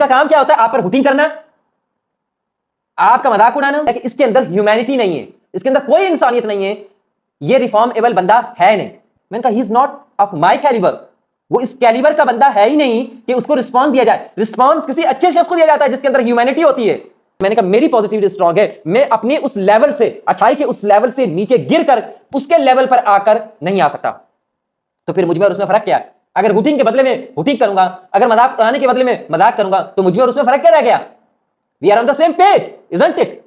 का काम क्या होता है? आप पर हुटिंग करना, आपका मजाक उड़ाना। इसके अंदर ह्यूमैनिटी नहीं है, इसके अंदर कोई इंसानियत नहीं है, ये रिफॉर्मेबल बंदा है नहीं। मैंने कहा he is not of my calibre, वो इस कैलिबर का बंदा है ही नहीं कि उसको रिस्पॉन्स दिया जाए। रिस्पॉन्स किसी अच्छे शख्स को दिया जाता है जिसके अंदर ह्यूमैनिटी होती है। मैंने कहा मेरी पॉजिटिविटी स्ट्रांग है, मैं अपने उस लेवल से, अच्छाई के उस लेवल से नीचे गिरकर उसके लेवल पर आकर नहीं आ सकता। तो फिर मुझमें और उसमें फर्क क्या है? अगर हुटिंग के बदले में हुटिंग करूंगा, अगर मजाक उड़ाने के बदले में मजाक करूंगा, तो मुझमें और उसमें फर्क क्या रह गया? We are on the same page, isn't it?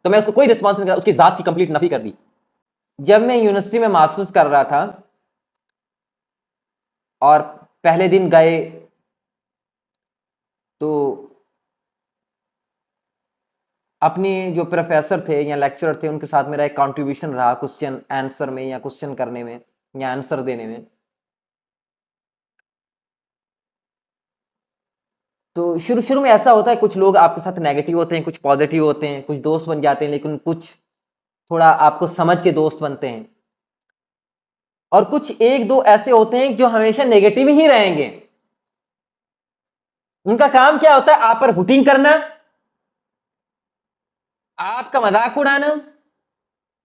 तो मैं उसको कोई रिस्पॉन्स नहीं कर, उसकी जात की कंप्लीट नफी कर दी। जब मैं यूनिवर्सिटी में मास्टर्स कर रहा था और पहले दिन गए तो अपने जो प्रोफेसर थे या लेक्चरर थे उनके साथ मेरा एक कंट्रीब्यूशन रहा क्वेश्चन आंसर में या क्वेश्चन करने में या आंसर देने में। तो शुरू शुरू में ऐसा होता है, कुछ लोग आपके साथ नेगेटिव होते हैं, कुछ पॉजिटिव होते हैं, कुछ दोस्त बन जाते हैं, लेकिन कुछ थोड़ा आपको समझ के दोस्त बनते हैं, और कुछ एक दो ऐसे होते हैं जो हमेशा नेगेटिव ही रहेंगे। उनका काम क्या होता है? आप पर हुटिंग करना, आपका मजाक उड़ाना,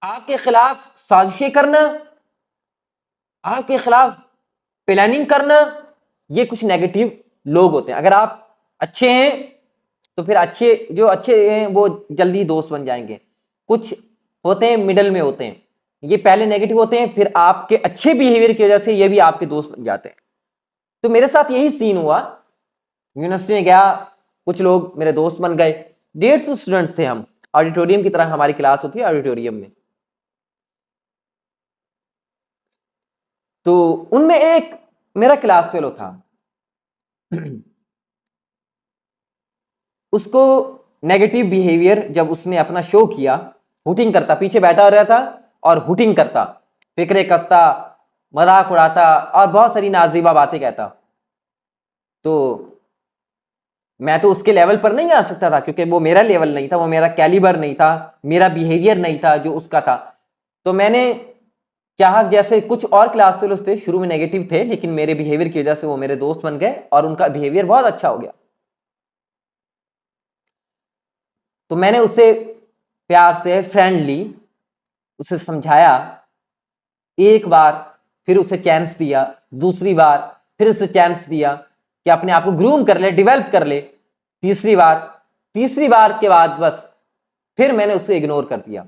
आपके खिलाफ साजिशें करना, आपके खिलाफ प्लानिंग करना। ये कुछ नेगेटिव लोग होते हैं। अगर आप अच्छे हैं तो फिर जो अच्छे हैं वो जल्दी दोस्त बन जाएंगे। कुछ होते हैं मिडल में होते हैं, ये पहले नेगेटिव होते हैं, फिर आपके अच्छे बिहेवियर की वजह से ये भी आपके दोस्त बन जाते हैं। तो मेरे साथ यही सीन हुआ। यूनिवर्सिटी में गया, कुछ लोग मेरे दोस्त बन गए। 150 स्टूडेंट्स थे हम, ऑडिटोरियम की तरह हमारी क्लास होती है ऑडिटोरियम में। तो उनमें एक मेरा क्लास फेलो था। उसको नेगेटिव बिहेवियर जब उसने अपना शो किया, हुटिंग करता, पीछे बैठा रहता और हुटिंग करता, फिक्रे कसता, मजाक उड़ाता और बहुत सारी नाजीबा बातें कहता। तो मैं तो उसके लेवल पर नहीं आ सकता था, क्योंकि वो मेरा लेवल नहीं था, वो मेरा कैलिबर नहीं था, मेरा बिहेवियर नहीं था जो उसका था। तो मैंने चाहा, जैसे कुछ और क्लास फेलोज थे शुरू में नेगेटिव थे, लेकिन मेरे बिहेवियर की वजह से वो मेरे दोस्त बन गए और उनका बिहेवियर बहुत अच्छा हो गया। तो मैंने उससे प्यार से फ्रेंडली उसे समझाया, एक बार फिर उसे चांस दिया, दूसरी बार फिर उसे चांस दिया कि अपने आप को ग्रूम कर ले, डेवलप कर ले। तीसरी बार के बाद बस फिर मैंने उसे इग्नोर कर दिया,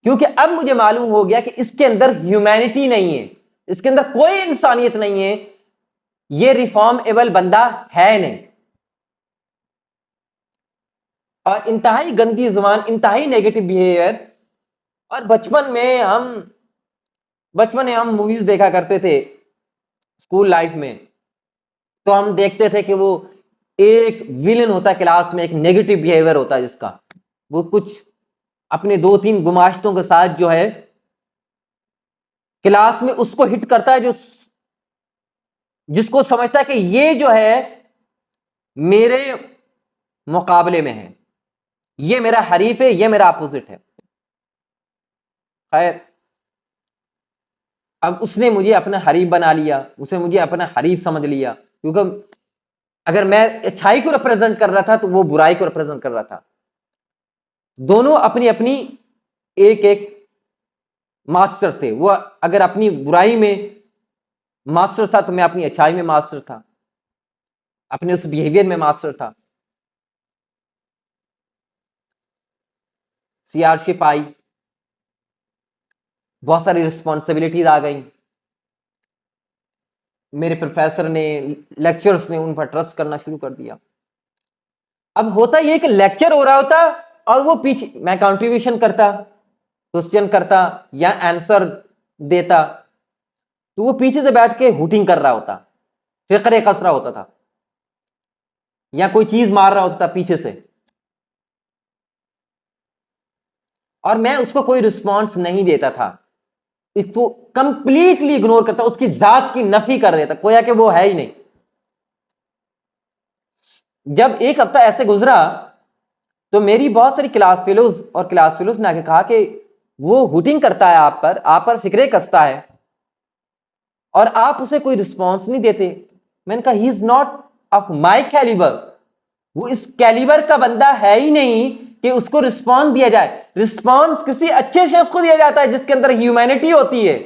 क्योंकि अब मुझे मालूम हो गया कि इसके अंदर ह्यूमैनिटी नहीं है, इसके अंदर कोई इंसानियत नहीं है, ये रिफॉर्मेबल बंदा है नहीं। और इंतहाई गंदी जुबान, इंतहाई नेगेटिव बिहेवियर। और बचपन में हम मूवीज देखा करते थे स्कूल लाइफ में, तो हम देखते थे कि वो एक विलन होता है क्लास में, एक नेगेटिव बिहेवियर होता है जिसका, वो कुछ अपने दो तीन गुमाश्तों के साथ जो है क्लास में उसको हिट करता है, जो जिसको समझता है कि ये जो है मेरे मुकाबले में है, ये मेरा हरीफ है, ये मेरा अपोजिट है। खैर, अब उसने मुझे अपना हरीफ बना लिया, उसे मुझे अपना हरीफ समझ लिया, क्योंकि अगर मैं अच्छाई को रिप्रेजेंट कर रहा था तो वो बुराई को रिप्रेजेंट कर रहा था। दोनों अपनी अपनी एक एक मास्टर थे। वो अगर अपनी बुराई में मास्टर था तो मैं अपनी अच्छाई में मास्टर था, अपने उस बिहेवियर में मास्टर था। सीआरशिप आई, बहुत सारी रिस्पॉन्सिबिलिटीज आ गई। मेरे प्रोफेसर ने, लेक्चर्स ने उन पर ट्रस्ट करना शुरू कर दिया। अब होता यह कि लेक्चर हो रहा होता और वो पीछे मैं कंट्रीब्यूशन करता, क्वेश्चन करता या आंसर देता, तो वो पीछे से बैठ के हुटिंग कर रहा होता, फिक्रे कस रहा होता था, या कोई चीज मार रहा होता था पीछे से, और मैं उसको कोई रिस्पॉन्स नहीं देता था। इसको कंप्लीटली इग्नोर करता, उसकी जात की नफी कर देता, कोया कि वो है ही नहीं। जब एक हफ्ता ऐसे गुजरा तो मेरी बहुत सारी क्लास फेलोज ने आके कहा कि वो हुटिंग करता है आप पर फिक्रे कसता है और आप उसे कोई रिस्पॉन्स नहीं देते। मैंने कहा he is not of my calibre, वो इस कैलिबर का बंदा है ही नहीं कि उसको रिस्पॉन्स दिया जाए। रिस्पॉन्स किसी अच्छे शख्स को दिया जाता है जिसके अंदर ह्यूमैनिटी होती है,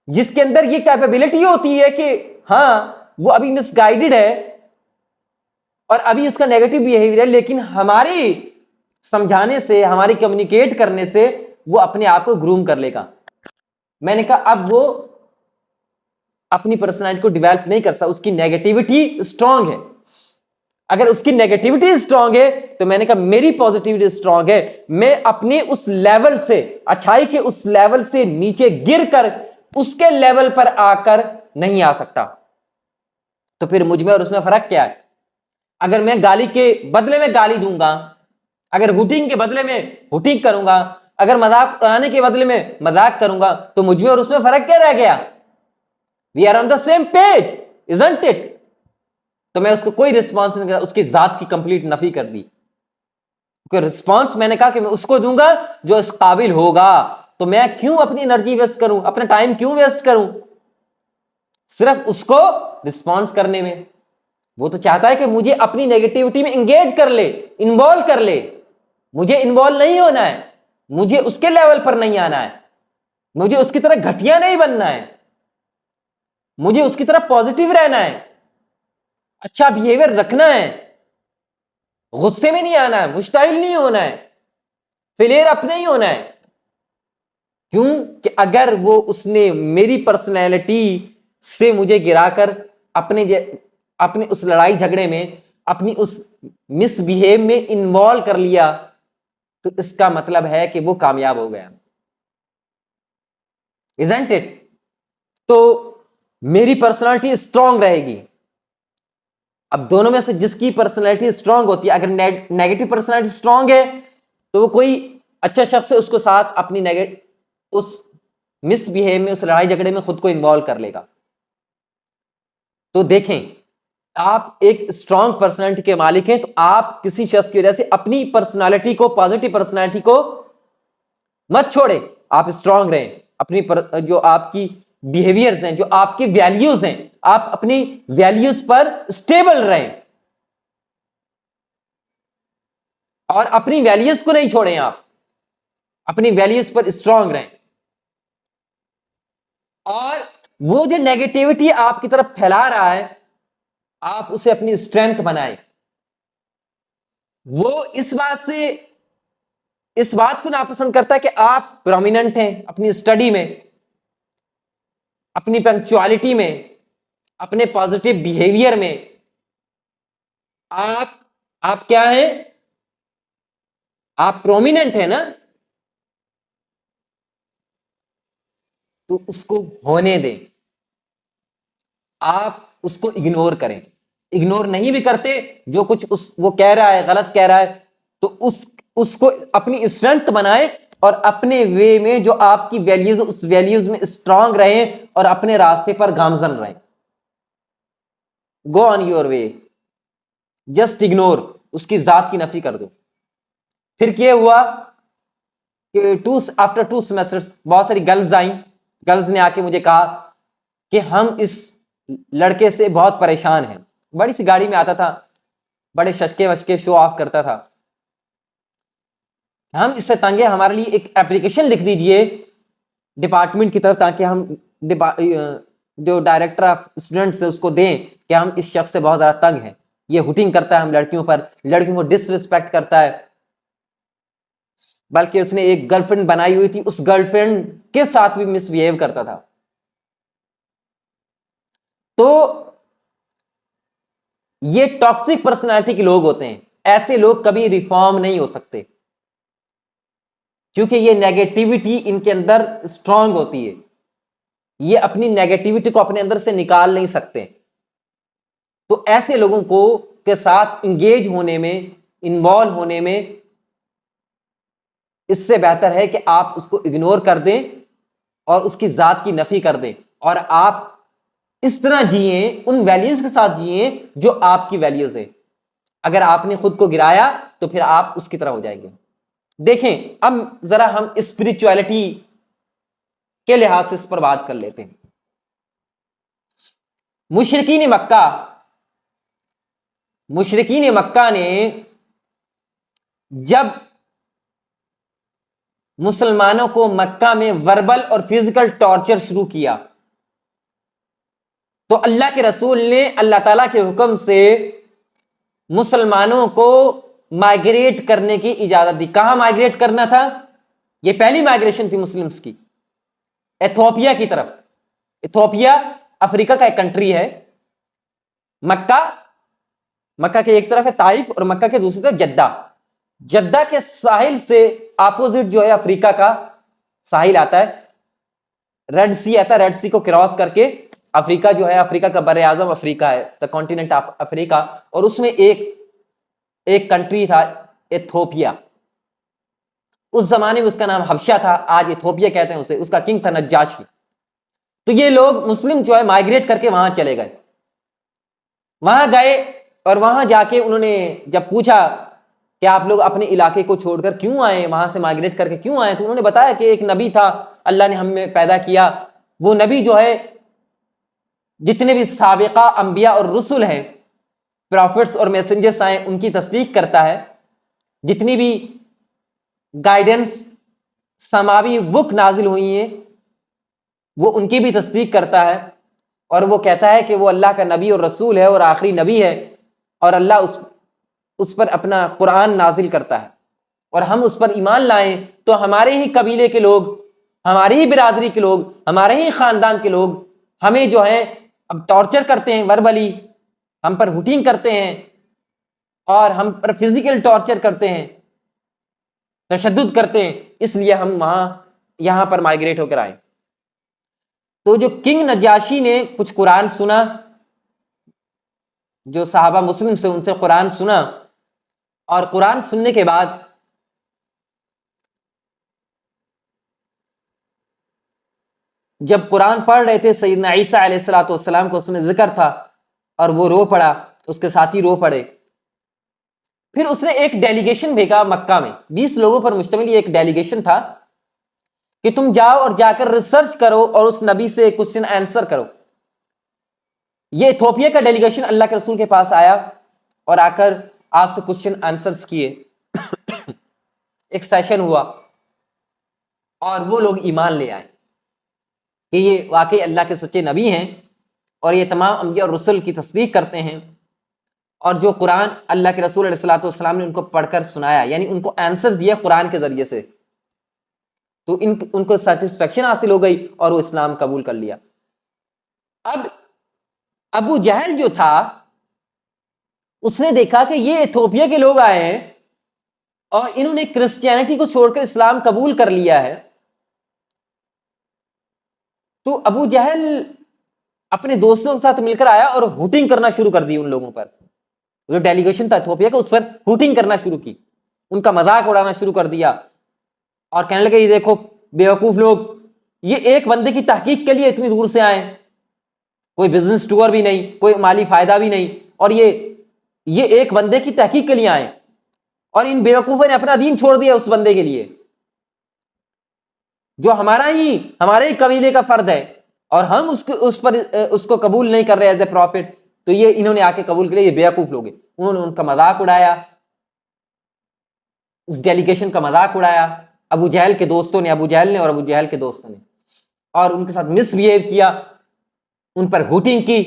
जिसके अंदर ये कैपेबिलिटी होती है कि हां वो अभी मिसगाइडेड है और अभी उसका नेगेटिव बिहेवियर है, लेकिन हमारी समझाने से, हमारी कम्युनिकेट करने से वो अपने आप को ग्रूम कर लेगा। मैंने कहा अब वो अपनी पर्सनालिटी को डेवलप नहीं कर सकता, उसकी नेगेटिविटी स्ट्रांग है। अगर उसकी नेगेटिविटी स्ट्रांग है तो मैंने कहा मेरी पॉजिटिविटी स्ट्रांग है, मैं अपने उस लेवल से, अच्छाई के उस लेवल से नीचे गिरकर उसके लेवल पर आकर नहीं आ सकता। तो फिर मुझ में और उसमें फर्क क्या है? अगर मैं गाली के बदले में गाली दूंगा, अगर हुटिंग के बदले में हुटिंग करूंगा, अगर मजाक उड़ाने के बदले में मजाक करूंगा, तो मुझ में और उसमें फर्क क्या रह गया? We are on the same page, isn't it? तो मैं उसको कोई रिस्पॉन्स नहीं किया, उसकी जात की कंप्लीट नफी कर दी। क्योंकि रिस्पॉन्स मैंने कहा कि मैं उसको दूंगा जो इस काबिल होगा। तो मैं क्यों अपनी एनर्जी वेस्ट करूं, अपना टाइम क्यों वेस्ट करूं सिर्फ उसको रिस्पॉन्स करने में? वो तो चाहता है कि मुझे अपनी नेगेटिविटी में इंगेज कर ले, इन्वॉल्व कर ले। मुझे इन्वॉल्व नहीं होना है, मुझे उसके लेवल पर नहीं आना है, मुझे उसकी तरह घटिया नहीं बनना है, मुझे उसकी तरह पॉजिटिव रहना है, अच्छा बिहेवियर रखना है, गुस्से में नहीं आना है, मुश्ताइल नहीं होना है, फिलेर अप नहीं होना है। क्यों? कि अगर वो उसने मेरी पर्सनैलिटी से मुझे गिराकर अपने उस लड़ाई झगड़े में, अपनी उस मिसबिहेव में इन्वॉल्व कर लिया, तो इसका मतलब है कि वो कामयाब हो गया, इजंट इट? तो मेरी पर्सनालिटी स्ट्रांग रहेगी। अब दोनों में से जिसकी पर्सनालिटी स्ट्रांग होती है, अगर नेगेटिव पर्सनालिटी स्ट्रांग है तो वो कोई अच्छा शख्स है उसको साथ अपनी उस मिसबिहेव में, उस लड़ाई झगड़े में खुद को इन्वॉल्व कर लेगा। तो देखें, आप एक स्ट्रांग पर्सनालिटी के मालिक हैं, तो आप किसी शख्स की वजह से अपनी पर्सनालिटी को, पॉजिटिव पर्सनालिटी को मत छोड़े, आप स्ट्रांग रहें। अपनी जो आपकी बिहेवियर्स हैं, जो आपकी वैल्यूज हैं, आप अपनी वैल्यूज पर स्टेबल रहें और अपनी वैल्यूज को नहीं छोड़ें। आप अपनी वैल्यूज पर स्ट्रांग रहें और वो जो नेगेटिविटी आपकी तरफ फैला रहा है, आप उसे अपनी स्ट्रेंथ बनाएं। वो इस बात को नापसंद करता है कि आप प्रोमिनेंट हैं अपनी स्टडी में, अपनी पंक्चुअलिटी में, अपने पॉजिटिव बिहेवियर में। आप क्या हैं? आप प्रोमिनेंट है ना? तो उसको होने दें, आप उसको इग्नोर करें। इग्नोर नहीं भी करते, जो कुछ वो कह रहा है, गलत कह रहा है, तो उसको अपनी स्ट्रेंथ बनाए और अपने वे में जो आपकी वैल्यूज, उस वैल्यूज में स्ट्रांग रहें और अपने रास्ते पर गामजन रहें। Go on your way, just ignore, उसकी जात की नफी कर दो। फिर क्या हुआ कि आफ्टर 2 सेमेस्टर्स बहुत सारी गर्ल्स आई। गर्ल्स ने आके मुझे कहा कि हम इस लड़के से बहुत परेशान हैं। बड़ी सी गाड़ी में आता था, बड़े शशके वशके शो ऑफ करता था, हम इससे तंग है, हमारे लिए एक एप्लीकेशन लिख दीजिए डिपार्टमेंट की तरफ, ताकि हम जो डायरेक्टर ऑफ स्टूडेंट्स है उसको दें कि हम इस शख्स से बहुत ज्यादा तंग हैं, ये हुटिंग करता है हम लड़कियों पर, लड़कियों को डिसरिस्पेक्ट करता है, बल्कि उसने एक गर्लफ्रेंड बनाई हुई थी, उस गर्लफ्रेंड के साथ भी मिसबिहेव करता था। तो ये टॉक्सिक पर्सनालिटी के लोग होते हैं, ऐसे लोग कभी रिफॉर्म नहीं हो सकते, क्योंकि ये नेगेटिविटी इनके अंदर स्ट्रांग होती है, ये अपनी नेगेटिविटी को अपने अंदर से निकाल नहीं सकते। तो ऐसे लोगों को के साथ इंगेज होने में, इन्वॉल्व होने में, इससे बेहतर है कि आप उसको इग्नोर कर दें और उसकी जात की नफी कर दें और आप इस तरह जिए, उन वैल्यूज के साथ जिए जो आपकी वैल्यूज है। अगर आपने खुद को गिराया तो फिर आप उसकी तरह हो जाएंगे। देखें, अब जरा हम स्पिरिचुअलिटी के लिहाज से इस पर बात कर लेते हैं। मुशरिकीन मक्का मुशरिकीन मक्का ने जब मुसलमानों को मक्का में वर्बल और फिजिकल टॉर्चर शुरू किया, तो अल्लाह के रसूल ने अल्लाह ताला के हुक्म से मुसलमानों को माइग्रेट करने की इजाजत दी। कहां माइग्रेट करना था? यह पहली माइग्रेशन थी मुस्लिम्स की, इथोपिया की तरफ। इथोपिया अफ्रीका का एक कंट्री है। मक्का के एक तरफ है ताइफ और मक्का के दूसरी तरफ जद्दा। जद्दा के साहिल से अपोजिट जो है अफ्रीका का साहिल आता है, रेड सी आता है। रेड सी को क्रॉस करके अफ्रीका जो है, अफ्रीका का बरे आजम अफ्रीका है, द कॉन्टिनेंट ऑफ अफ्रीका। और उसमें एक कंट्री था इथोपिया। उस जमाने में उसका नाम हबशा था, आज इथोपिया कहते हैं उसे। उसका किंग था नज्जाशी। तो ये लोग मुस्लिम जो है माइग्रेट करके वहां चले गए। वहां गए और वहां जाके उन्होंने जब पूछा कि आप लोग अपने इलाके को छोड़कर क्यों आए, वहां से माइग्रेट करके क्यों आए, तो उन्होंने बताया कि एक नबी था, अल्लाह ने हमें पैदा किया। वो नबी जो है, जितने भी साबिका अंबिया और रसूल हैं, प्रॉफिट्स और मैसेंजर्स आए, उनकी तस्दीक करता है। जितनी भी गाइडेंस समावी बुक नाजिल हुई हैं, वो उनकी भी तस्दीक करता है। और वो कहता है कि वो अल्लाह का नबी और रसूल है और आखिरी नबी है, और अल्लाह उस पर अपना कुरान नाजिल करता है। और हम उस पर ईमान लाएं तो हमारे ही कबीले के लोग, हमारी ही बिरादरी के लोग, हमारे ही खानदान के लोग हमें जो है अब टॉर्चर करते हैं, वर्बली हम पर हुटिंग करते हैं और हम पर फिजिकल टॉर्चर करते हैं, तशद्दुद करते हैं, इसलिए हम यहां पर माइग्रेट होकर आए। तो जो किंग नजाशी ने कुछ कुरान सुना, जो साहबा मुस्लिम से उनसे कुरान सुना, और कुरान सुनने के बाद जब कुरान पढ़ रहे थे, सैयदना ईसा अलैहिस्सलाम को उसमें जिक्र था और वो रो पड़ा, उसके साथी रो पड़े। फिर उसने एक डेलीगेशन भेजा मक्का में, 20 लोगों पर मुश्तमिल एक डेलीगेशन था कि तुम जाओ और जाकर रिसर्च करो और उस नबी से क्वेश्चन आंसर करो। ये इथोपिया का डेलीगेशन अल्लाह के रसूल के पास आया और आकर आपसे क्वेश्चन आंसर्स किए। एक सेशन हुआ और वो लोग ईमान ले आए कि ये वाकई अल्लाह के सच्चे नबी हैं और ये तमाम अंबिया और रसूल की तस्दीक करते हैं। और जो कुरान अल्लाह के रसूल अलैहिस्सलातु वस्सलाम ने उनको पढ़कर सुनाया, यानी उनको आंसर दिया कुरान के जरिए से, तो उनको सेटिस्फेक्शन हासिल हो गई और वो इस्लाम कबूल कर लिया। अब अबू जहल जो था, उसने देखा कि ये इथोपिया के लोग आए हैं और इन्होंने क्रिश्चियनिटी को छोड़कर इस्लाम कबूल कर लिया है। तो अबू जहल अपने दोस्तों के साथ मिलकर आया और हुटिंग करना शुरू कर दी उन लोगों पर। जो डेलीगेशन था इथोपिया का, उस पर हुटिंग करना शुरू की, उनका मजाक उड़ाना शुरू कर दिया और कहने लगे, ये देखो बेवकूफ लोग, ये एक बंदे की तहकीक के लिए इतनी दूर से आए, कोई बिजनेस टूर भी नहीं, कोई माली फायदा भी नहीं, और ये एक बंदे की तहकीक के लिए आए और इन बेवकूफों ने अपना दीन छोड़ दिया उस बंदे के लिए जो हमारे ही कबीले का फर्द है और हम उसको कबूल नहीं कर रहे एज ए प्रॉफिट। तो ये इन्होंने आके कबूल कर लिया, ये बेवकूफ लोग हैं। उन्होंने उनका मजाक उड़ाया, उस डेलीगेशन का मजाक उड़ाया अबू जहल के दोस्तों ने, अबू जहल ने और अबू जहल के दोस्तों ने, और उनके साथ मिसबिहेव किया, उन पर हुटिंग की।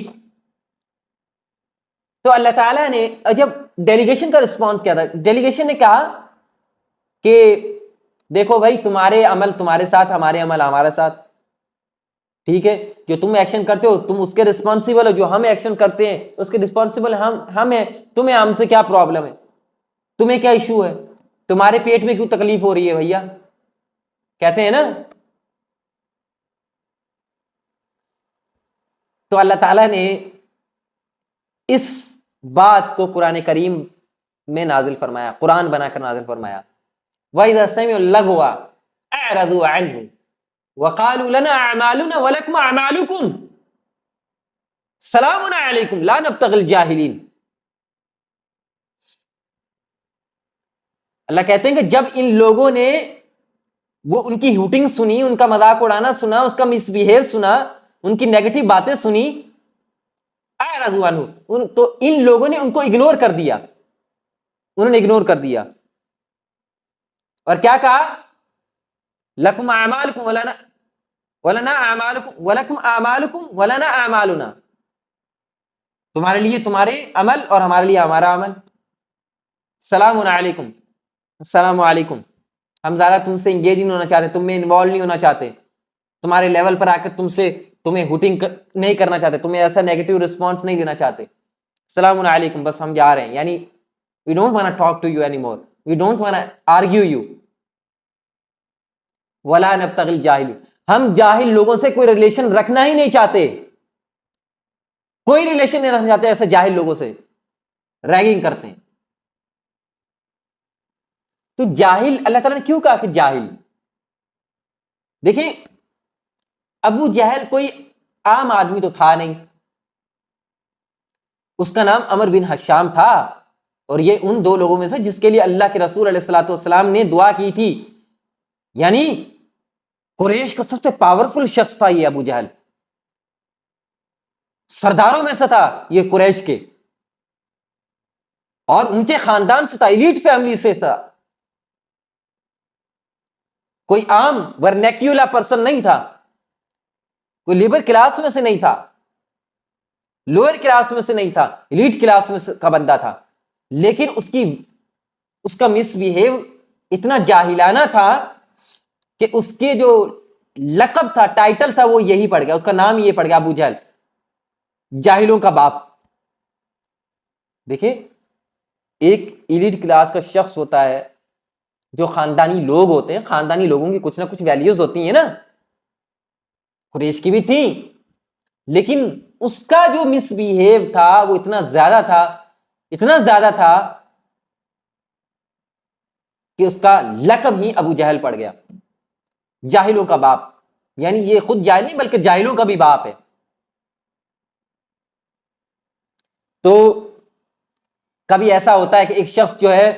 तो अल्लाह ताला ने जब डेलीगेशन का रिस्पॉन्स किया था, डेलीगेशन ने कहा कि देखो भाई, तुम्हारे अमल तुम्हारे साथ, हमारे अमल हमारे साथ, ठीक है। जो तुम एक्शन करते हो तुम उसके रिस्पॉन्सिबल हो, जो हम एक्शन करते हैं उसके रिस्पॉन्सिबल हम हैं। तुम्हें हमसे क्या प्रॉब्लम है, तुम्हें क्या इशू है, तुम्हारे पेट में क्यों तकलीफ हो रही है भैया, कहते हैं ना। तो अल्लाह ताला ने इस बात को कुरान करीम में नाजिल फरमाया, कुरान बनाकर नाजिल फरमाया। वइज़ा समिउ लगवा अअरदू अन्हु वक़ालू लना अअमालुना वलकुम अअमालुकुम सलामुन अलैकुम ला नब्तगिल जाहिलीन। अल्लाह कहते हैं कि जब इन लोगों ने वो उनकी हुटिंग सुनी, उनका मजाक उड़ाना सुना, उसका मिसबिहेव सुना, उनकी नेगेटिव बातें सुनी, अरज़ू अन्हु, तो इन लोगों ने उनको इग्नोर कर दिया, उन्होंने इग्नोर कर दिया और क्या कहा, लकुम अमालुकुम वलना वलना अमालुकुम वलकुम अमालुकुम वलना अमालुना, तुम्हारे लिए तुम्हारे अमल और हमारे लिए हमारा अमल। सलाम अलैकुम, अस्सलाम वालेकुम, हम ज़्यादा तुमसे इंगेज नहीं होना चाहते, तुम में इन्वॉल्व नहीं होना चाहते, तुम्हारे लेवल पर आकर तुम्हें हुटिंग नहीं करना चाहते, तुम्हें ऐसा नेगेटिव रिस्पॉन्स नहीं देना चाहते। सलाम अलैकुम, बस हम जा रहे हैं, यानी we don't want to talk to you anymore, we don't want argue you. वला नब्तगिल जाहिल, हम जाहिल लोगों से कोई रिलेशन रखना ही नहीं चाहते, कोई रिलेशन नहीं रखना चाहते ऐसे जाहिल लोगों से, रैगिंग करते हैं। तो जाहिल अल्लाह ताला ने क्यों कहा कि जाहिल? देखिए, अबू जहल कोई आम आदमी तो था नहीं, उसका नाम अमर बिन हशाम था, और ये उन दो लोगों में से जिसके लिए अल्लाह के रसूल अलैहिस्सलातु वस्सलाम ने दुआ की थी, यानी कुरैश का सबसे पावरफुल शख्स था ये अबू जहल, सरदारों में से था ये कुरैश के, और ऊंचे खानदान से था, एलीट फैमिली से था, कोई आम वर्नैक्यूलर पर्सन नहीं था, कोई लेबर क्लास में से नहीं था, लोअर क्लास में से नहीं था, एलीट क्लास में का बंदा था, लेकिन उसका मिसबिहेव इतना जाहिलाना था कि उसके जो लकब था, टाइटल था, वो यही पड़ गया, उसका नाम ये पड़ गया, अबू जहल, जाहिलों का बाप। देखिए, एक एलीट क्लास का शख्स होता है, जो खानदानी लोग होते हैं, खानदानी लोगों की कुछ ना कुछ वैल्यूज होती है ना, कुरैश की भी थी, लेकिन उसका जो मिसबिहेव था वो इतना ज्यादा था, इतना ज्यादा था कि उसका लकब ही अबू जहल पड़ गया, जाहिलों का बाप, यानी ये खुद जाहिल नहीं बल्कि जाहिलों का भी बाप है। तो कभी ऐसा होता है कि एक शख्स जो है,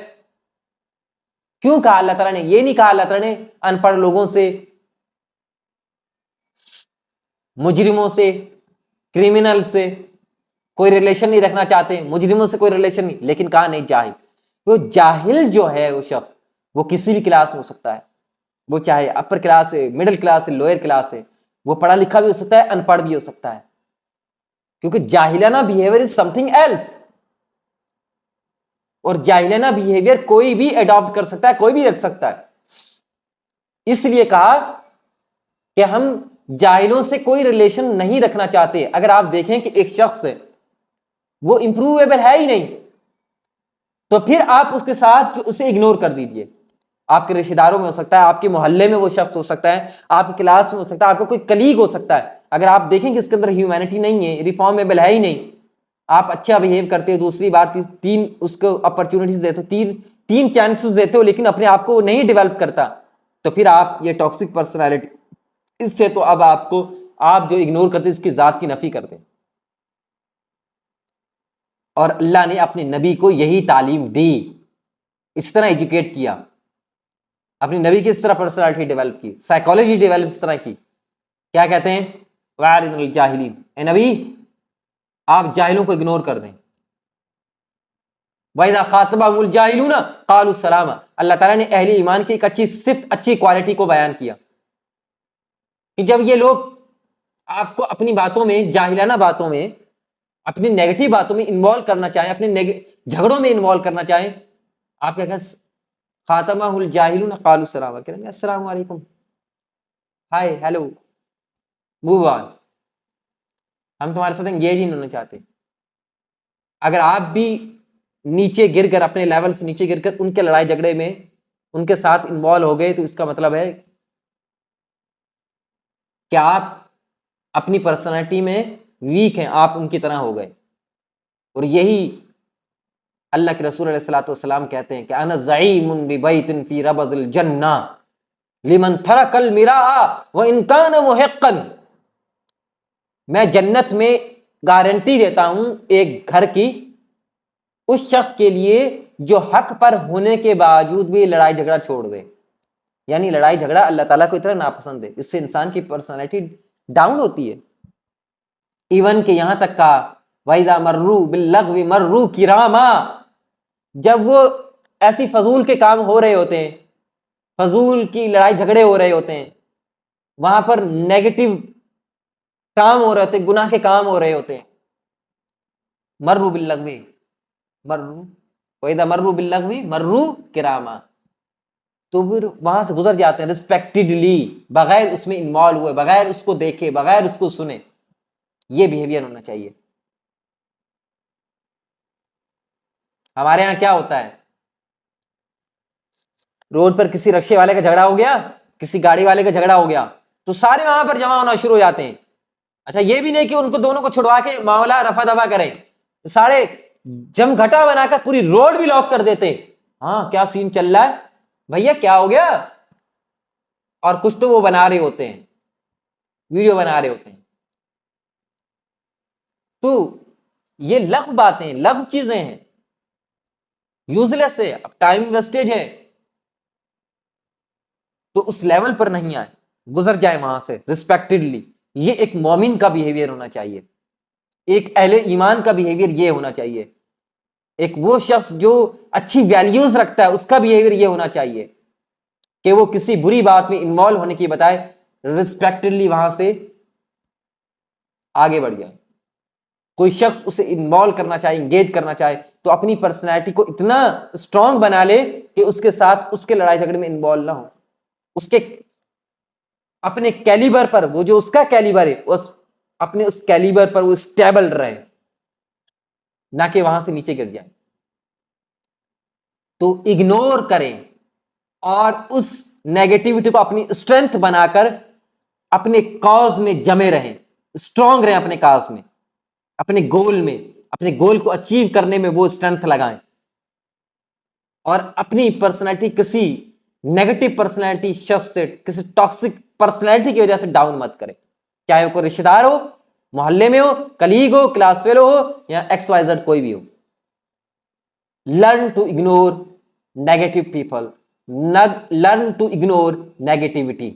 क्यों कहा अल्लाह ताला ने, ये नहीं कहा अल्लाह ताला ने अनपढ़ लोगों से, मुजरिमों से, क्रिमिनल से कोई रिलेशन नहीं रखना चाहते, मुजरिमों से कोई रिलेशन नहीं, लेकिन कहा नहीं जाहिल। वो जाहिल जो है वो शख्स, वो किसी भी क्लास में हो सकता है, वो चाहे अपर क्लास है, मिडिल क्लास है, लोअर क्लास है, वो पढ़ा लिखा भी हो सकता है, अनपढ़ भी हो सकता है, क्योंकि जाहिलाना बिहेवियर इज समथिंग एल्स, और जाहिलाना बिहेवियर कोई भी अडॉप्ट कर सकता है, कोई भी रख सकता है। इसलिए कहा कि हम जाहिलों से कोई रिलेशन नहीं रखना चाहते। अगर आप देखें कि एक शख्स है वो इंप्रूवेबल है ही नहीं, तो फिर आप उसके साथ उसे इग्नोर कर दीजिए। आपके रिश्तेदारों में हो सकता है, आपके मोहल्ले में वो शख्स हो सकता है, आपकी क्लास में हो सकता है, आपका कोई कलीग हो सकता है, अगर आप देखें कि इसके अंदर ह्यूमैनिटी नहीं है, रिफॉर्मेबल है ही नहीं, आप अच्छा बिहेव करते हो, दूसरी बार तीन उसको अपॉर्चुनिटीज देते हो, तीन चांसेस देते हो, लेकिन अपने आप को नहीं डेवलप करता, तो फिर आप ये टॉक्सिक पर्सनैलिटी, इससे तो अब आप जो इग्नोर करते इसकी जात की नफी करते। और अल्लाह ने अपने नबी को यही तालीम दी, इस तरह एजुकेट किया, अपनी नबी की इस तरह पर्सनालिटी डेवलप की, साइकोलॉजी डेवलप इस तरह की। क्या कहते हैं, वारिदुल जाहिलीन, ए नबी आप जाहिलों को इग्नोर कर दें। वैदा खातबाहुमुल जाहिलूना कालू सलामा, अल्लाह ताला ने अहले ईमान की एक अच्छी सिफ्त, अच्छी क्वालिटी को बयान किया कि जब ये लोग आपको अपनी बातों में, जाहिलाना बातों में, अपनी नेगेटिव बातों में इन्वॉल्व करना चाहें, अपने झगड़ों में इन्वॉल्व करना चाहें, आप क्या कहें, खातमाहुल जाहिलूना कालू सलामा, कहेंगे अस्सलाम वालेकुम, हाय, हेलो, मूव ऑन, हम तुम्हारे साथ एंगेज ही नहीं होना चाहते। अगर आप भी नीचे गिरकर, अपने लेवल से नीचे गिरकर उनके लड़ाई झगड़े में उनके साथ इन्वॉल्व हो गए, तो इसका मतलब है कि आप अपनी पर्सनालिटी में वीक हैं, आप उनकी तरह हो गए। और यही अल्लाह के रसूल अलैहिस्सलातु वस्सलाम कहते हैं कि अना ज़ईमुन बिबैतिन फी रबदिल जन्ना लिमन तरकल मिराआ व इन कान मुहिक्कन, मैं जन्नत में गारंटी देता हूं एक घर की उस शख्स के लिए जो हक पर होने के बावजूद भी लड़ाई झगड़ा छोड़ दे। यानी लड़ाई झगड़ा अल्लाह ताला को इतना नापसंद है, इससे इंसान की पर्सनालिटी डाउन होती है। इवन के यहां तक का वैदा मर्रू बिल्लग़वी मर्रू किरामा, जब वो ऐसी फजूल के काम हो रहे होते हैं, फजूल की लड़ाई झगड़े हो रहे होते हैं, वहां पर नेगेटिव काम हो रहे होते, गुनाह के काम हो रहे होते हैं, मर्रू बिल्लग़वी मर्रू वैदा मर्रू बिल्लग़वी मर्रू किरामा, तो फिर वहां से गुजर जाते हैं रिस्पेक्टेडली, बगैर उसमें इन्वॉल्व हुए, बगैर उसको देखे, बगैर उसको सुने। ये बिहेवियर होना चाहिए। हमारे यहां क्या होता है, रोड पर किसी रिक्शे वाले का झगड़ा हो गया, किसी गाड़ी वाले का झगड़ा हो गया, तो सारे वहां पर जमा होना शुरू हो जाते हैं। अच्छा, ये भी नहीं कि उनको दोनों को छुड़वा के मामला रफा दफा करें, सारे जमघटा बनाकर पूरी रोड भी लॉक कर देते। हाँ, क्या सीन चल रहा है भैया, क्या हो गया? और कुछ तो वो बना रहे होते हैं, वीडियो बना रहे होते हैं। तो ये लफ बातें, लफ चीजें हैं, यूजलेस है, अब टाइम वेस्टेज है। तो उस लेवल पर नहीं आए, गुजर जाए वहां से रिस्पेक्टेडली। ये एक मोमिन का बिहेवियर होना चाहिए, एक अहले ईमान का बिहेवियर ये होना चाहिए, एक वो शख्स जो अच्छी वैल्यूज रखता है उसका बिहेवियर ये होना चाहिए कि वो किसी बुरी बात में इन्वॉल्व होने की बजाय रिस्पेक्टेडली वहां से आगे बढ़ जाए। कोई शख्स उसे इन्वॉल्व करना चाहे, इंगेज करना चाहे, तो अपनी पर्सनैलिटी को इतना स्ट्रांग बना ले कि उसके साथ उसके लड़ाई झगड़े में इन्वॉल्व ना हो, उसके अपने कैलिबर पर, वो जो उसका कैलिबर है उस अपने उस कैलिबर पर वो स्टेबल रहे, ना कि वहां से नीचे गिर जाए। तो इग्नोर करें और उस नेगेटिविटी को अपनी स्ट्रेंथ बनाकर अपने कॉज में जमे रहें, स्ट्रांग रहें अपने कॉज में, अपने गोल में, अपने गोल को अचीव करने में वो स्ट्रेंथ लगाएं। और अपनी पर्सनैलिटी किसी नेगेटिव पर्सनैलिटी शख्स से, किसी टॉक्सिक पर्सनैलिटी की वजह से डाउन मत करें, चाहे वो कोई रिश्तेदार हो, मोहल्ले में हो, कलीग हो, क्लास फेलो हो, या XYZ कोई भी हो। Learn to ignore negative people, learn to ignore negativity.